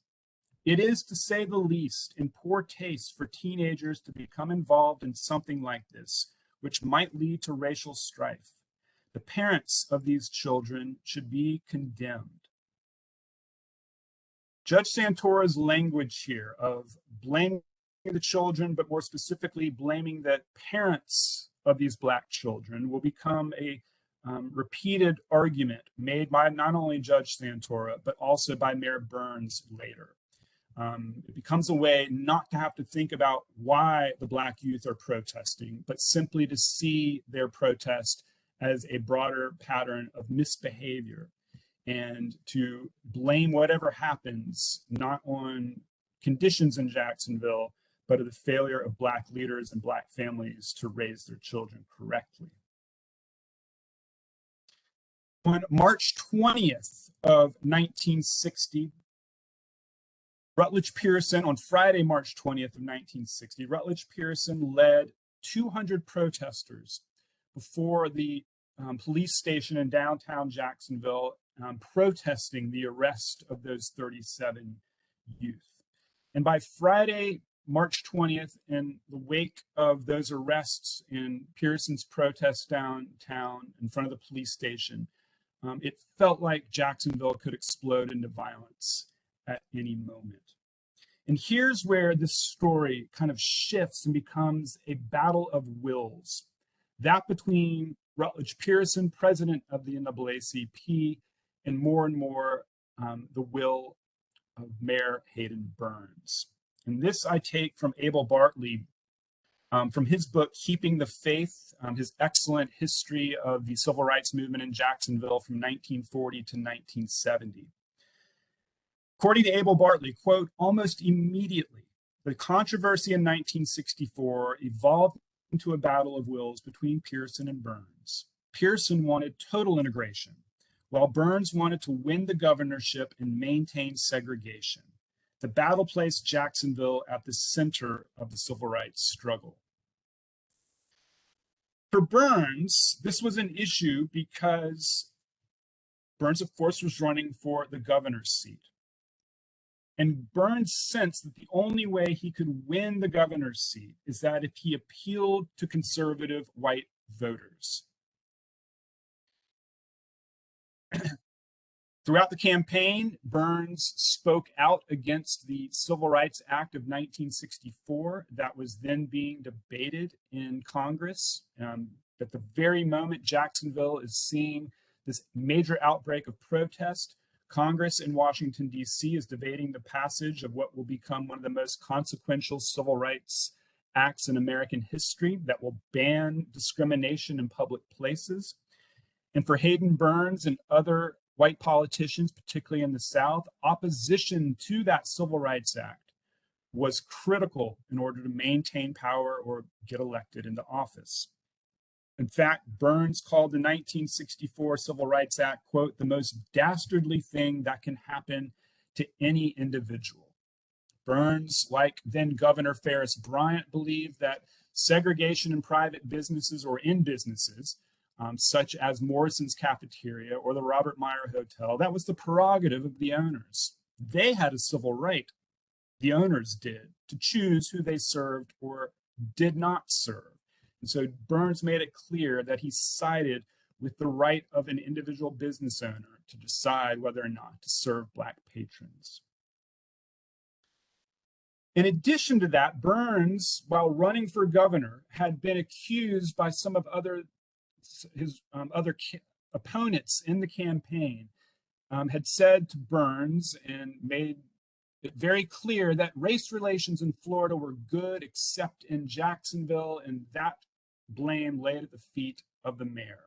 "It is, to say the least, in poor taste for teenagers to become involved in something like this, which might lead to racial strife. The parents of these children should be condemned." Judge Santora's language here of blaming the children, but more specifically blaming the parents of these Black children, will become a repeated argument made by not only Judge Santora, but also by Mayor Burns later. It becomes a way not to have to think about why the Black youth are protesting, but simply to see their protest as a broader pattern of misbehavior, and to blame whatever happens not on conditions in Jacksonville, but of the failure of Black leaders and Black families to raise their children correctly. On March 20th of 1960, Rutledge Pearson, on Friday, March 20th of 1960, Rutledge Pearson led 200 protesters before the police station in downtown Jacksonville, protesting the arrest of those 37 youth. And by Friday, March 20th, in the wake of those arrests in Pearson's protest downtown in front of the police station, it felt like Jacksonville could explode into violence at any moment. And here's where this story kind of shifts and becomes a battle of wills. That between Rutledge Pearson, president of the NAACP, and more the will of Mayor Haydon Burns. And this I take from Abel Bartley, from his book, Keeping the Faith, his excellent history of the civil rights movement in Jacksonville from 1940 to 1970. According to Abel Bartley, quote, "Almost immediately, the controversy in 1964 evolved into a battle of wills between Pearson and Burns. Pearson wanted total integration, while Burns wanted to win the governorship and maintain segregation. The battle placed Jacksonville at the center of the civil rights struggle." For Burns, this was an issue because Burns, of course, was running for the governor's seat. And Burns sensed that the only way he could win the governor's seat is that if he appealed to conservative white voters. Throughout the campaign, Burns spoke out against the Civil Rights Act of 1964 that was then being debated in Congress. At the very moment Jacksonville is seeing this major outbreak of protest, Congress in Washington, D.C. is debating the passage of what will become one of the most consequential civil rights acts in American history that will ban discrimination in public places. And for Haydon Burns and other white politicians, particularly in the South, opposition to that Civil Rights Act was critical in order to maintain power or get elected into office. In fact, Burns called the 1964 Civil Rights Act, quote, "the most dastardly thing that can happen to any individual." Burns, like then Governor Ferris Bryant, believed that segregation in private businesses or in businesses, such as Morrison's Cafeteria or the Robert Meyer Hotel, that was the prerogative of the owners. They had a civil right, the owners did, to choose who they served or did not serve. And so Burns made it clear that he sided with the right of an individual business owner to decide whether or not to serve Black patrons. In addition to that, Burns, while running for governor, had been accused by some of his other opponents in the campaign, had said to Burns and made it very clear that race relations in Florida were good except in Jacksonville, and that blame laid at the feet of the mayor.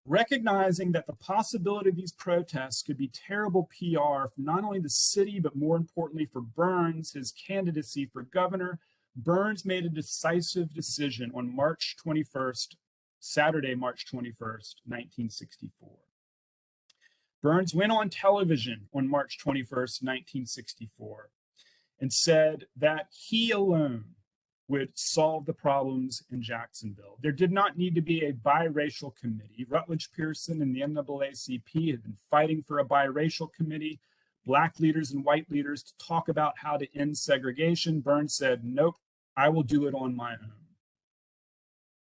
Recognizing that the possibility of these protests could be terrible PR for not only the city, but more importantly for Burns, his candidacy for governor, Burns made a decisive decision on March 21st, Saturday, March 21st, 1964. Burns went on television on March 21st, 1964, and said that he alone would solve the problems in Jacksonville. There did not need to be a biracial committee. Rutledge, Pearson, and the NAACP had been fighting for a biracial committee, Black leaders and white leaders, to talk about how to end segregation. Burns said, nope, I will do it on my own.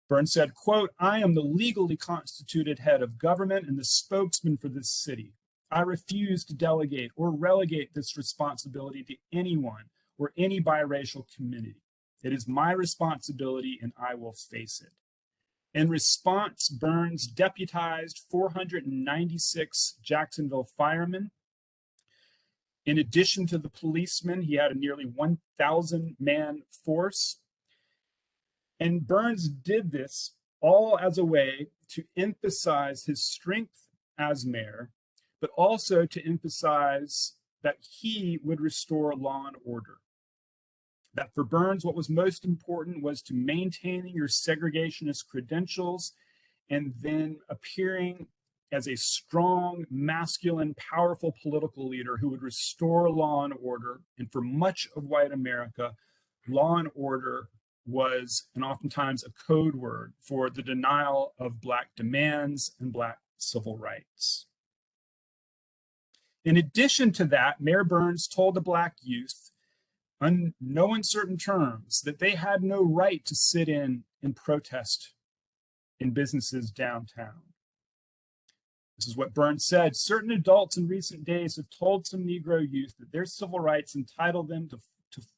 Burns said, quote, I am the legally constituted head of government and the spokesman for this city. I refuse to delegate or relegate this responsibility to anyone or any biracial committee. It is my responsibility and I will face it. In response, Burns deputized 496 Jacksonville firemen. In addition to the policemen, he had a nearly 1,000-man force. And Burns did this all as a way to emphasize his strength as mayor, but also to emphasize that he would restore law and order. That for Burns, what was most important was to maintaining your segregationist credentials and then appearing as a strong, masculine, powerful political leader who would restore law and order. And for much of white America, law and order was, and oftentimes, a code word for the denial of Black demands and Black civil rights. In addition to that, Mayor Burns told the Black youth, in no uncertain terms, that they had no right to sit in and protest in businesses downtown. This is what Burns said. Certain adults in recent days have told some Negro youth that their civil rights entitle them to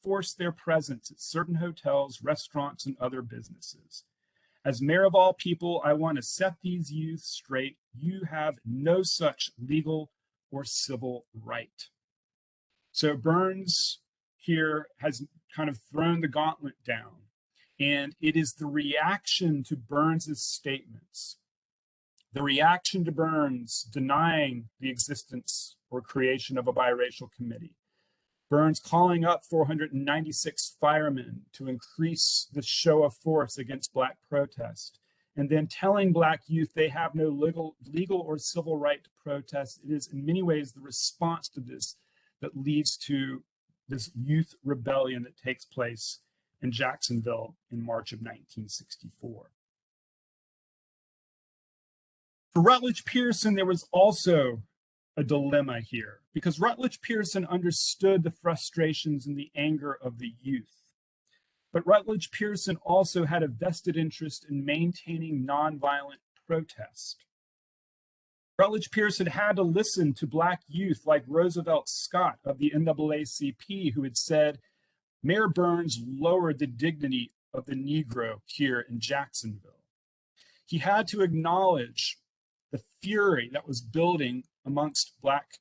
force their presence at certain hotels, restaurants, and other businesses. As mayor of all people, I want to set these youth straight. You have no such legal or civil right. So Burns here has kind of thrown the gauntlet down, and it is the reaction to Burns's statements, the reaction to Burns denying the existence or creation of a biracial committee, Burns calling up 496 firemen to increase the show of force against Black protest, and then telling Black youth they have no legal or civil right to protest. It is in many ways the response to this that leads to this youth rebellion that takes place in Jacksonville in March of 1964. For Rutledge Pearson, there was also a dilemma here, because Rutledge Pearson understood the frustrations and the anger of the youth. But Rutledge Pearson also had a vested interest in maintaining nonviolent protest. Rutledge Pearson had to listen to Black youth like Roosevelt Scott of the NAACP, who had said, Mayor Burns lowered the dignity of the Negro here in Jacksonville. He had to acknowledge the fury that was building amongst Black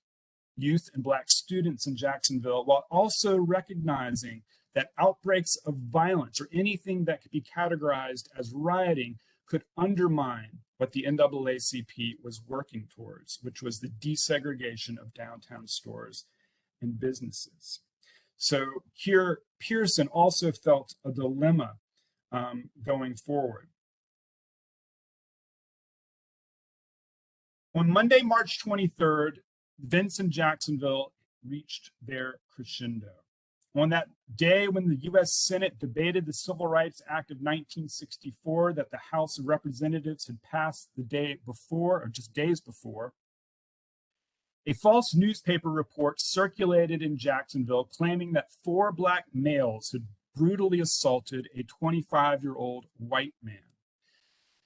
youth and Black students in Jacksonville, while also recognizing that outbreaks of violence or anything that could be categorized as rioting could undermine what the NAACP was working towards, which was the desegregation of downtown stores and businesses. So here, Pearson also felt a dilemma going forward. On Monday, March 23rd, events in Jacksonville reached their crescendo. On that day when the U.S. Senate debated the Civil Rights Act of 1964 that the House of Representatives had passed the day before, or just days before, a false newspaper report circulated in Jacksonville claiming that 4 Black males had brutally assaulted a 25-year-old white man.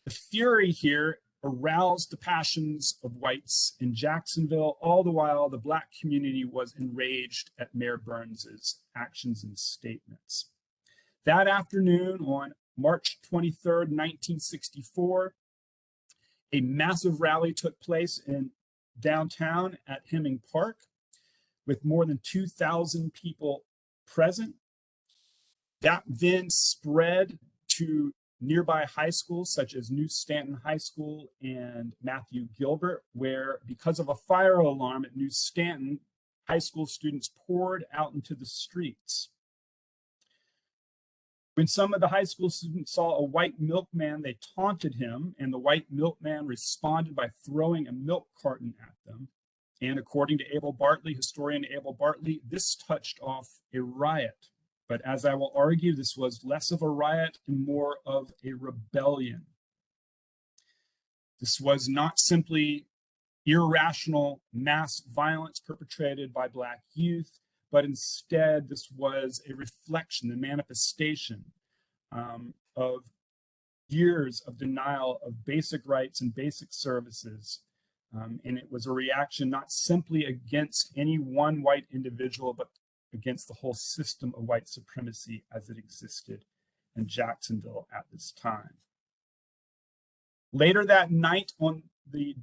The fury here aroused the passions of whites in Jacksonville. All the while, the Black community was enraged at Mayor Burns's actions and statements. That afternoon, on March 23rd, 1964, a massive rally took place in downtown at Hemming Park with more than 2,000 people present. That then spread to nearby high schools such as New Stanton High School and Matthew Gilbert, where because of a fire alarm at New Stanton, high school students poured out into the streets. When some of the high school students saw a white milkman, they taunted him, and the white milkman responded by throwing a milk carton at them. And according to Abel Bartley, historian Abel Bartley, this touched off a riot But as I will argue, this was less of a riot and more of a rebellion. This was not simply irrational mass violence perpetrated by Black youth, but instead this was a reflection, the manifestation of years of denial of basic rights and basic services. And it was a reaction not simply against any one white individual, but against the whole system of white supremacy as it existed in Jacksonville at this time. Later that night, on the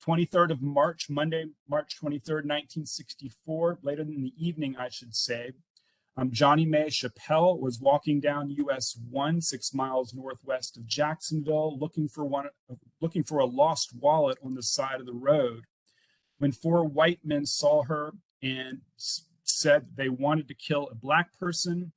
23rd of March, Monday, March 23rd, 1964, later in the evening, I should say, Johnnie Mae Chappell was walking down US 1, 6 miles northwest of Jacksonville, looking for a lost wallet on the side of the road, when 4 white men saw her and said they wanted to kill a Black person.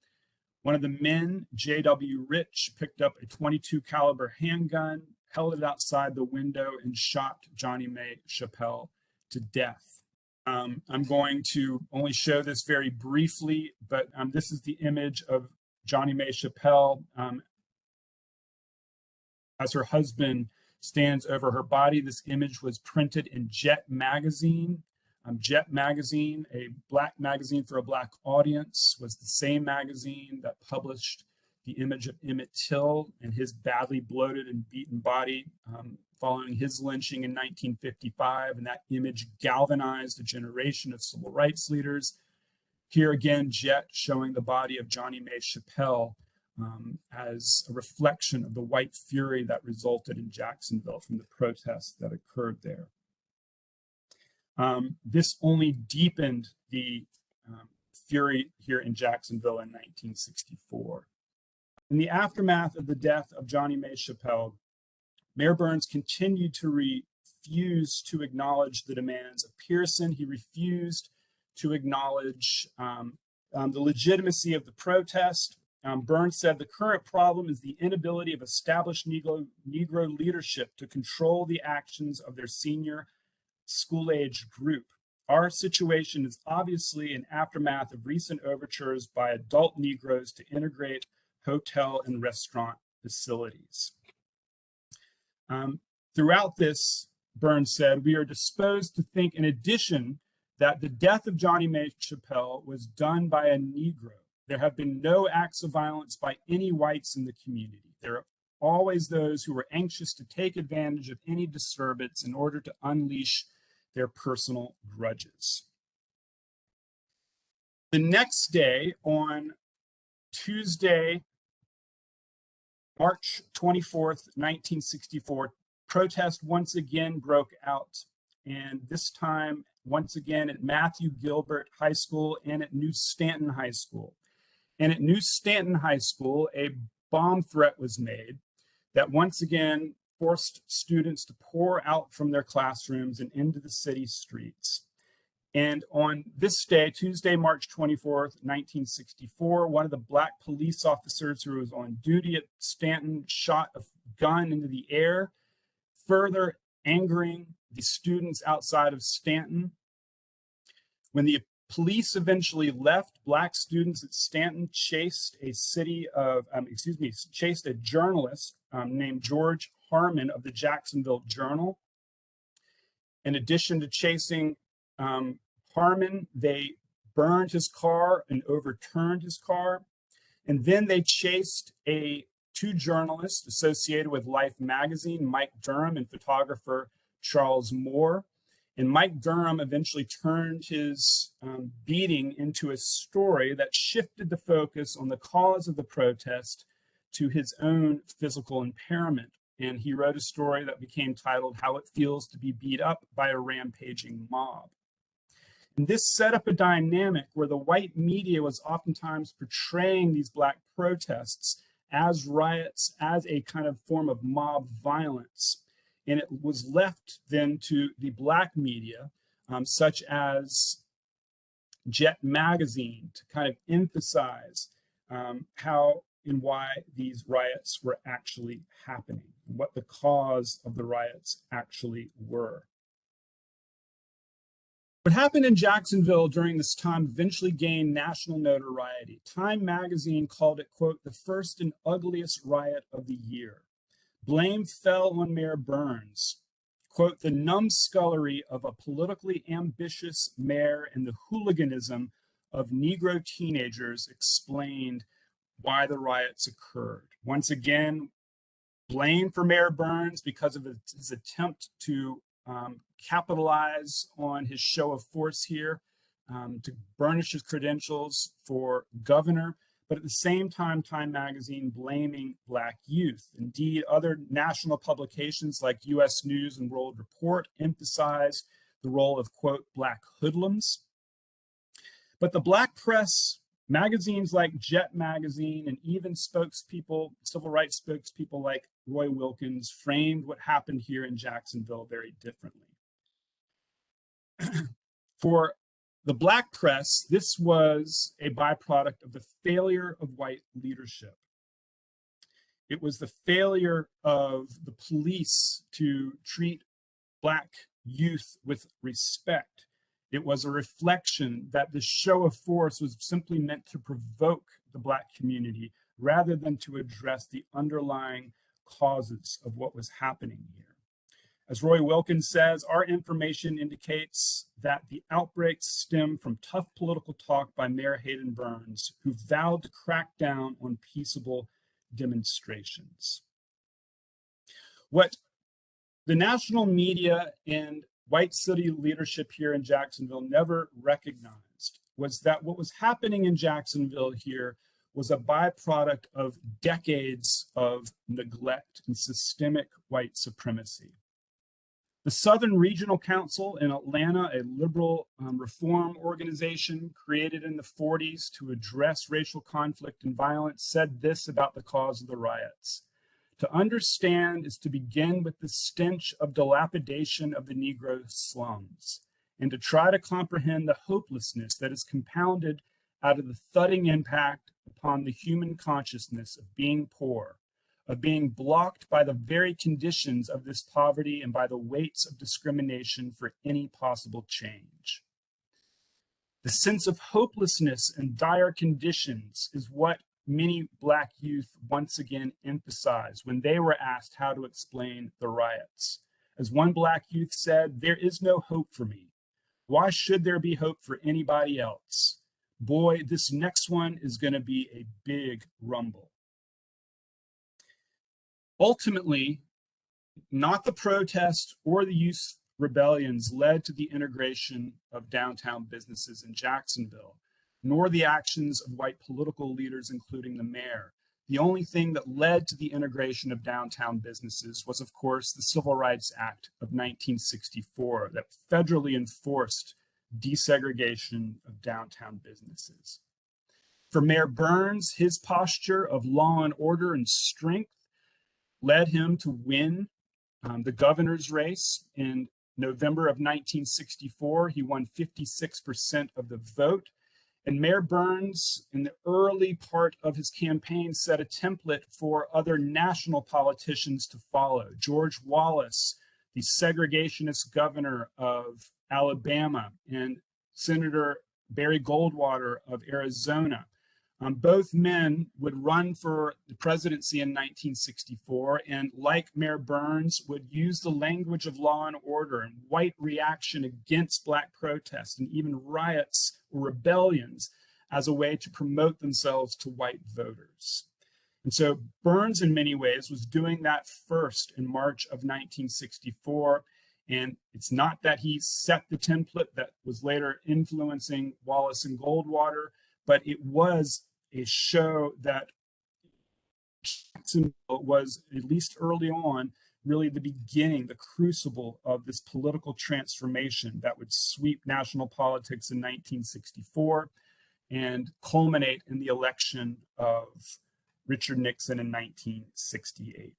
One of the men, J.W. Rich, picked up a .22 caliber handgun, held it outside the window, and shot Johnnie Mae Chappell to death. I'm going to only show this very briefly, but this is the image of Johnnie Mae Chappell as her husband stands over her body. This image was printed in Jet magazine. Jet magazine, a Black magazine for a Black audience, was the same magazine that published the image of Emmett Till and his badly bloated and beaten body following his lynching in 1955. And that image galvanized a generation of civil rights leaders. Here again, Jet showing the body of Johnnie Mae Chappell as a reflection of the white fury that resulted in Jacksonville from the protests that occurred there. This only deepened the fury here in Jacksonville in 1964. In the aftermath of the death of Johnnie Mae Chappell, Mayor Burns continued to refuse to acknowledge the demands of Pearson. He refused to acknowledge the legitimacy of the protest. Burns said the current problem is the inability of established Negro leadership to control the actions of their senior school-age group. Our situation is obviously an aftermath of recent overtures by adult Negroes to integrate hotel and restaurant facilities. Throughout this, Burns said, we are disposed to think, in addition, that the death of Johnnie Mae Chappell was done by a Negro. There have been no acts of violence by any whites in the community. There are always those who were anxious to take advantage of any disturbance in order to unleash their personal grudges. The next day, on Tuesday, March 24th, 1964, protest once again broke out, and this time, once again, at Matthew Gilbert High School and at New Stanton High School. And at New Stanton High School, a bomb threat was made that once again forced students to pour out from their classrooms and into the city streets. And on this day, Tuesday, March 24th, 1964, one of the Black police officers who was on duty at Stanton shot a gun into the air, further angering the students outside of Stanton. When the police eventually left, Black students at Stanton chased a journalist named George Harmon of the Jacksonville Journal. In addition to chasing Harmon, they burned his car and overturned his car. And then they chased two journalists associated with Life magazine, Mike Durham and photographer Charles Moore. And Mike Durham eventually turned his beating into a story that shifted the focus on the cause of the protest to his own physical impairment. And he wrote a story that became titled How It Feels to Be Beat Up by a Rampaging Mob. And this set up a dynamic where the white media was oftentimes portraying these Black protests as riots, as a kind of form of mob violence. And it was left then to the Black media, such as Jet magazine, to kind of emphasize how and why these riots were actually happening, and what the cause of the riots actually were. What happened in Jacksonville during this time eventually gained national notoriety. Time magazine called it, quote, the first and ugliest riot of the year. Blame fell on Mayor Burns. Quote, the numbskullery of a politically ambitious mayor and the hooliganism of Negro teenagers explained why the riots occurred. Once again, blame for Mayor Burns because of his attempt to capitalize on his show of force here, to burnish his credentials for governor, but at the same time, Time magazine blaming Black youth. Indeed, other national publications like U.S. News and World Report emphasize the role of, quote, Black hoodlums. But the Black press, magazines like Jet Magazine, and even spokespeople, civil rights spokespeople like Roy Wilkins, framed what happened here in Jacksonville very differently. For the Black press, this was a byproduct of the failure of white leadership. It was the failure of the police to treat Black youth with respect. It was a reflection that the show of force was simply meant to provoke the Black community rather than to address the underlying causes of what was happening here. As Roy Wilkins says, our information indicates that the outbreaks stem from tough political talk by Mayor Haydon Burns, who vowed to crack down on peaceable demonstrations. What the national media and white city leadership here in Jacksonville never recognized was that what was happening in Jacksonville here was a byproduct of decades of neglect and systemic white supremacy. The Southern Regional Council in Atlanta, a liberal reform organization created in the 40s to address racial conflict and violence, said this about the cause of the riots. To understand is to begin with the stench of dilapidation of the Negro slums, and to try to comprehend the hopelessness that is compounded out of the thudding impact upon the human consciousness of being poor, of being blocked by the very conditions of this poverty and by the weights of discrimination for any possible change. The sense of hopelessness and dire conditions is what many Black youth once again emphasized when they were asked how to explain the riots. As one Black youth said, there is no hope for me. Why should there be hope for anybody else? Boy, this next one is going to be a big rumble. Ultimately, not the protest or the youth rebellions led to the integration of downtown businesses in Jacksonville, nor the actions of white political leaders, including the mayor. The only thing that led to the integration of downtown businesses was, of course, the Civil Rights Act of 1964 that federally enforced desegregation of downtown businesses. For Mayor Burns, his posture of law and order and strength led him to win the governor's race in November of 1964. He won 56% of the vote. And Mayor Burns, in the early part of his campaign, set a template for other national politicians to follow. George Wallace, the segregationist governor of Alabama, and Senator Barry Goldwater of Arizona. Both men would run for the presidency in 1964, and like Mayor Burns, would use the language of law and order and white reaction against Black protests and even riots or rebellions as a way to promote themselves to white voters. And so Burns, in many ways, was doing that first in March of 1964. And it's not that he set the template that was later influencing Wallace and Goldwater, but it was a show that Jacksonville was, at least early on, really the beginning, the crucible of this political transformation that would sweep national politics in 1964 and culminate in the election of Richard Nixon in 1968.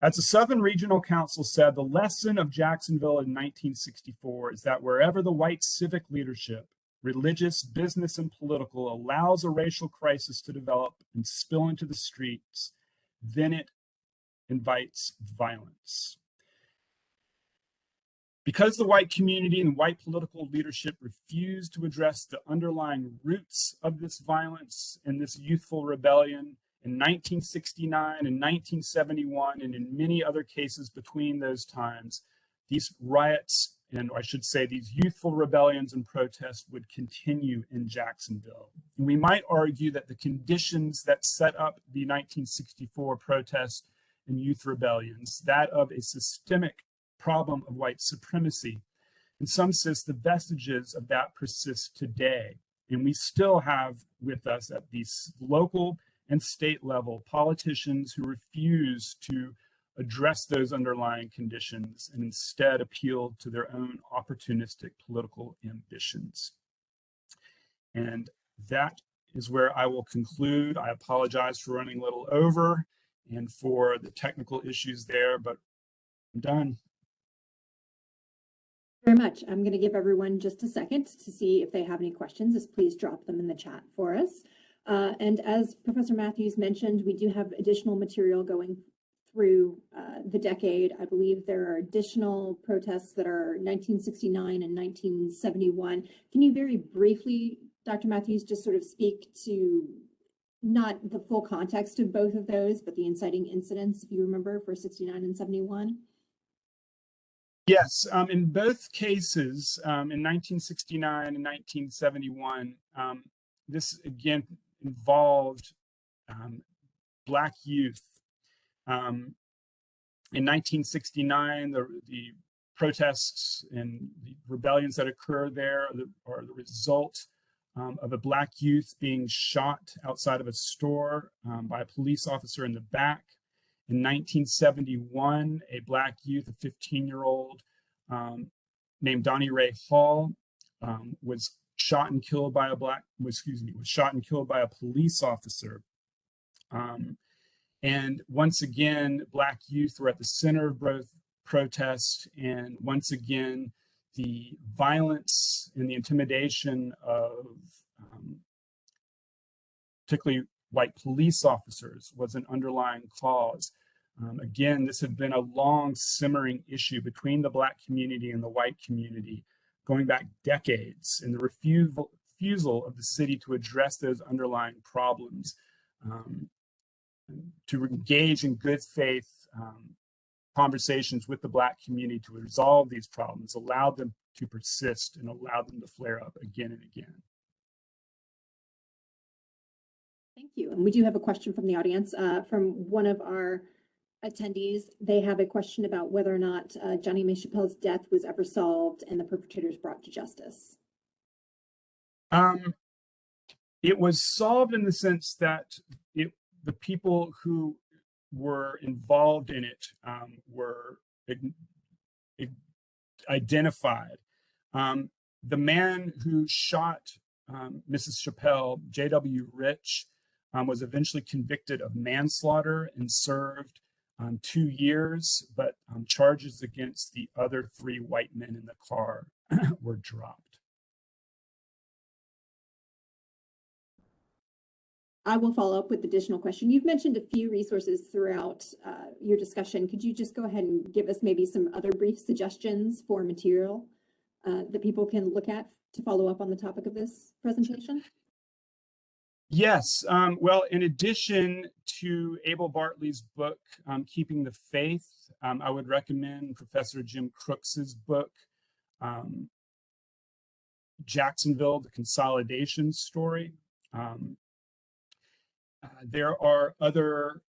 As the Southern Regional Council said, the lesson of Jacksonville in 1964 is that wherever the white civic leadership, religious, business, and political, allows a racial crisis to develop and spill into the streets, then it invites violence. Because the white community and white political leadership refused to address the underlying roots of this violence and this youthful rebellion in 1969 and 1971, and in many other cases between those times, these riots, and I should say these youthful rebellions and protests, would continue in Jacksonville. And we might argue that the conditions that set up the 1964 protests and youth rebellions, that of a systemic problem of white supremacy, in some sense, the vestiges of that persist today. And we still have with us at the local and state level politicians who refuse to address those underlying conditions and instead appeal to their own opportunistic political ambitions. And that is where I will conclude. I apologize for running a little over and for the technical issues there, but I'm done.
Very much. I'm going to give everyone just a second to see if they have any questions. Just please drop them in the chat for us. And as Professor Matthews mentioned, we do have additional material going through the decade. I believe there are additional protests that are 1969 and 1971. Can you very briefly, Dr. Matthews, just sort of speak to not the full context of both of those, but the inciting incidents, if you remember, for 69 and 71?
Yes, in both cases, in 1969 and 1971, this again involved Black youth. In 1969, the protests and the rebellions that occurred there are the result of a Black youth being shot outside of a store by a police officer in the back. In 1971, a Black youth, a 15-year-old named Johnnie Ray Hall, was shot and killed by a police officer. And once again, Black youth were at the center of both protests, and once again, the violence and the intimidation of particularly white police officers was an underlying cause. Again, this had been a long simmering issue between the Black community and the white community going back decades, and the refusal of the city to address those underlying problems, to engage in good faith conversations with the Black community to resolve these problems, allowed them to persist and allowed them to flare up again and again.
Thank you. And we do have a question from the audience, from one of our attendees. They have a question about whether or not Johnnie Mae Chappell's death was ever solved and the perpetrators brought to justice.
It was solved in the sense that the people who were involved in it were identified. The man who shot Mrs. Chappell, J.W. Rich, was eventually convicted of manslaughter and served 2 years, but charges against the other 3 white men in the car were dropped.
I will follow up with additional question. You've mentioned a few resources throughout your discussion. Could you just go ahead and give us maybe some other brief suggestions for material that people can look at to follow up on the topic of this presentation?
Yes. Well, in addition to Abel Bartley's book, Keeping the Faith, I would recommend Professor Jim Crooks's book, Jacksonville, the Consolidation Story. There are other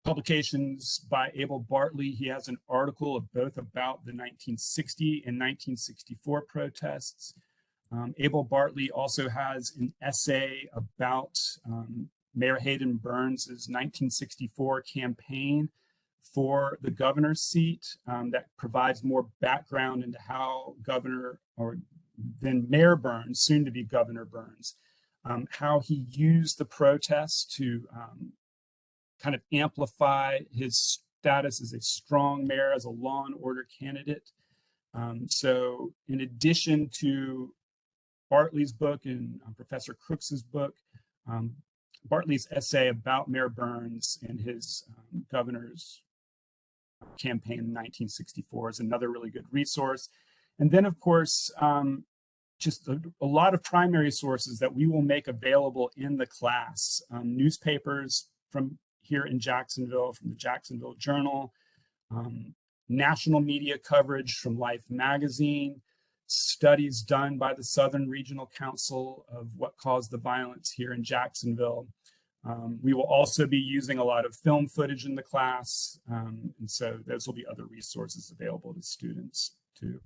publications by Abel Bartley. He has an article of both about the 1960 and 1964 protests. Abel Bartley also has an essay about Mayor Haydon Burns' 1964 campaign for the governor's seat that provides more background into how Mayor Burns, soon to be Governor Burns, how he used the protests to kind of amplify his status as a strong mayor, as a law and order candidate. So in addition to Bartley's book and Professor Crooks's book, Bartley's essay about Mayor Burns and his governor's campaign in 1964 is another really good resource. And then, of course, just a lot of primary sources that we will make available in the class. Newspapers from here in Jacksonville, from the Jacksonville Journal, national media coverage from Life magazine, studies done by the Southern Regional Council of what caused the violence here in Jacksonville. We will also be using a lot of film footage in the class, and so those will be other resources available to students too.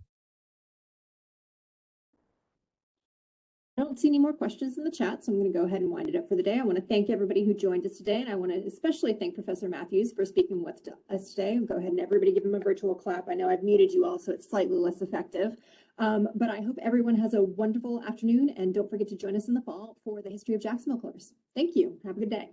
I don't see any more questions in the chat, so I'm going to go ahead and wind it up for the day. I want to thank everybody who joined us today, and I want to especially thank Professor Matthews for speaking with us today. Go ahead and everybody give him a virtual clap. I know I've muted you all, so it's slightly less effective. But I hope everyone has a wonderful afternoon, and don't forget to join us in the fall for the History of Jacksonville course. Thank you. Have a good day.